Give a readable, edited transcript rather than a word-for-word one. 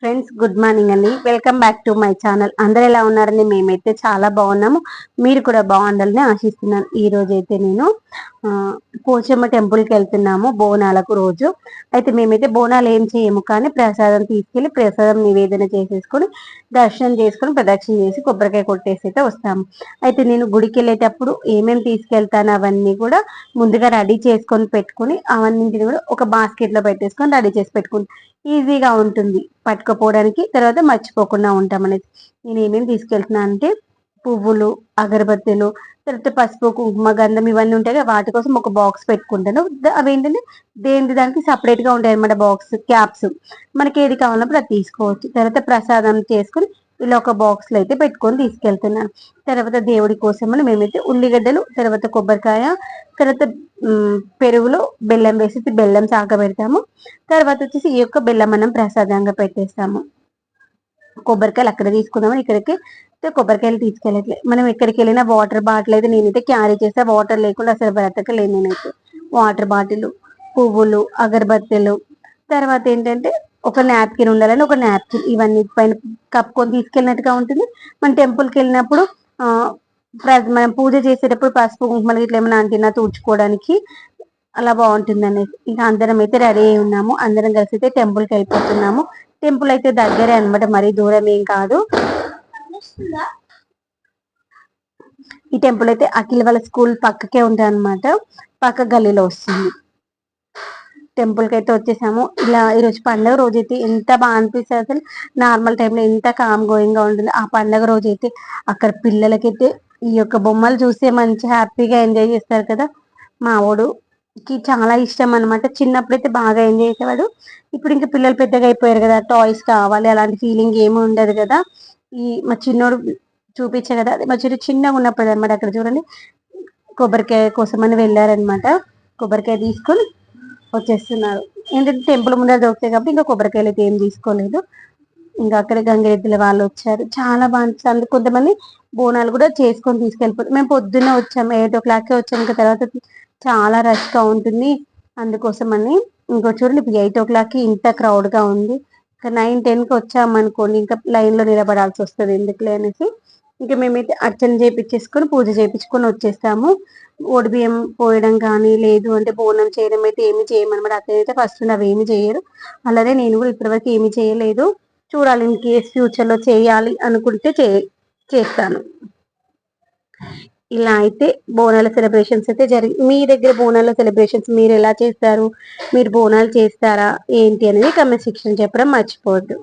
Friends, good morning అండి. Welcome back to my channel. అందరు ఎలా ఉన్నారండి? మేమైతే చాలా బాగున్నాము. మీరు కూడా బాగుండాలని ఆశిస్తున్నాను. ఈ రోజు అయితే నేను పోచమ్మ టెంపుల్కి వెళ్తున్నాము బోనాలకు రోజు. అయితే మేమైతే బోనాలు ఏం చేయము, కానీ ప్రసాదం తీసుకెళ్లి ప్రసాదం నివేదన చేసేసుకొని దర్శనం చేసుకొని ప్రదక్షిణ చేసి కొబ్బరికాయ కొట్టేసి అయితే వస్తాము. అయితే నేను గుడికి వెళ్ళేటప్పుడు ఏమేమి తీసుకెళ్తాను అవన్నీ కూడా ముందుగా రెడీ చేసుకొని పెట్టుకుని అవన్నింటిని కూడా ఒక బాస్కెట్ లో పెట్టేసుకొని రెడీ చేసి పెట్టుకుంటాను. ఈజీగా ఉంటుంది పట్టుకపోవడానికి, తర్వాత మర్చిపోకుండా ఉంటాం అనేది. నేను ఏమేమి తీసుకెళ్తున్నా అంటే పువ్వులు, అగరబత్తీలు, తర్వాత పసుపు, కుంకుమ, గంధం ఇవన్నీ ఉంటాయి కదా, వాటి కోసం ఒక బాక్స్ పెట్టుకుంటాను. అవి ఏంటంటే దేని దానికి సపరేట్ గా ఉంటాయి అన్నమాట. బాక్స్ క్యాప్స్ మనకి ఏది కావాలన్నప్పుడు అది తీసుకోవచ్చు. తర్వాత ప్రసాదం చేసుకుని ఇలా ఒక బాక్స్ లో అయితే పెట్టుకొని తీసుకెళ్తున్నాను. తర్వాత దేవుడి కోసం మేమైతే ఉల్లిగడ్డలు, తర్వాత కొబ్బరికాయ, తర్వాత పెరుగులో బెల్లం వేసి బెల్లం సాగ పెడతాము. తర్వాత వచ్చేసి ఈ యొక్క బెల్లం మనం ప్రసాదంగా పెట్టేస్తాము. కొబ్బరికాయలు అక్కడ తీసుకుందామని ఇక్కడికి కొబ్బరికాయలు తీసుకెళ్ళట్లేదు. మనం ఎక్కడికి వెళ్ళినా వాటర్ బాటిల్ అయితే నేనైతే క్యారీ చేస్తే వాటర్ లేకుండా అసలు బ్రతకలేదు. నేనైతే వాటర్ బాటిల్, పువ్వులు, అగరబత్తీలు, తర్వాత ఏంటంటే ఒక నాప్కిన్ ఉండాలని ఒక నాప్కిన్, ఇవన్నీ పైన కప్పుకొని తీసుకెళ్ళినట్టుగా ఉంటుంది. మన టెంపుల్కి వెళ్ళినప్పుడు మనం పూజ చేసేటప్పుడు పసుపు కుంకుమలు ఇట్లా ఏమైనా అంటినా తుడుచుకోవడానికి అలా బాగుంటుంది అనేసి ఇంకా అందరం అయితే రెడీ అయి ఉన్నాము. అందరం కలిసి అయితే టెంపుల్కి వెళ్ళిపోతున్నాము. టెంపుల్ అయితే దగ్గరే అనమాట, మరీ దూరం ఏం కాదు. ఈ టెంపుల్ అయితే అఖిల్ వాళ్ళ స్కూల్ పక్కకే ఉంటాయి అనమాట, పక్క గల్లీలో వస్తుంది. టెంపుల్ కి అయితే వచ్చేసాము. ఇలా ఈరోజు పండుగ రోజు అయితే ఎంత బాగా అనిపిస్తుంది అసలు. నార్మల్ టైంలో ఎంత కామ్ గోయింగ్ గా ఉంటుంది. ఆ పండుగ రోజు అయితే అక్కడ పిల్లలకైతే ఈ యొక్క బొమ్మలు చూస్తే మంచి హ్యాపీగా ఎంజాయ్ చేస్తారు కదా. మా వాడుకి చాలా ఇష్టం అనమాట. చిన్నప్పుడైతే బాగా ఎంజాయ్ చేసేవాడు. ఇప్పుడు ఇంకా పిల్లలు పెద్దగా అయిపోయారు కదా, టాయ్స్ కావాలి అలాంటి ఫీలింగ్ ఏమి ఉండదు కదా. మా చిన్నోడు చూపించే కదా, మా చిన్నగా ఉన్నప్పుడు అనమాట. అక్కడ చూడండి, కొబ్బరికాయ కోసం అని వెళ్ళారనమాట. కొబ్బరికాయ తీసుకొని వచ్చేస్తున్నారు. ఏంటంటే టెంపుల్ ముందర దొరుకుతాయి కాబట్టి ఇంకా కొబ్బరికాయలు అయితే ఏం తీసుకోలేదు. ఇంకా అక్కడ గంగిరెద్దుల వాళ్ళు వచ్చారు. చాలా బాగా అనిపిస్తుంది. కొంతమంది బోనాలు కూడా చేసుకొని తీసుకెళ్ళిపోతారు. మేము పొద్దున్నే వచ్చాము, 8 o'clock వచ్చాము. ఇంకా తర్వాత చాలా రష్ గా ఉంటుంది. అందుకోసం అని ఇంకో చూడండి, ఇప్పుడు 8 o'clock ఇంత క్రౌడ్ గా ఉంది. ఇంకా 9-10కి వచ్చాము అనుకోండి, ఇంకా లైన్ లో నిలబడాల్సి వస్తుంది ఎందుకులే అనేసి ఇంకా మేమైతే అర్చన చేయించేసుకొని పూజ చేయించుకొని వచ్చేస్తాము. బియ్యం పోయడం కానీ, లేదు అంటే బోనం చేయడం అయితే ఏమి చేయమన్నమాట. అతనైతే ఫస్ట్ అవి ఏమి చేయరు. అలాగే నేను కూడా ఇప్పటివరకు ఏమి చేయలేదు. చూడాలి, ఇన్ కేస్ ఫ్యూచర్ లో చేయాలి అనుకుంటే చేస్తాను. ఇలా అయితే బోనాల సెలబ్రేషన్స్ అయితే మీ దగ్గర బోనాల సెలబ్రేషన్స్ మీరు ఎలా చేస్తారు? మీరు బోనాలు చేస్తారా ఏంటి అనేది కమెంట్ సెక్షన్ చెప్పడం మర్చిపోవద్దు.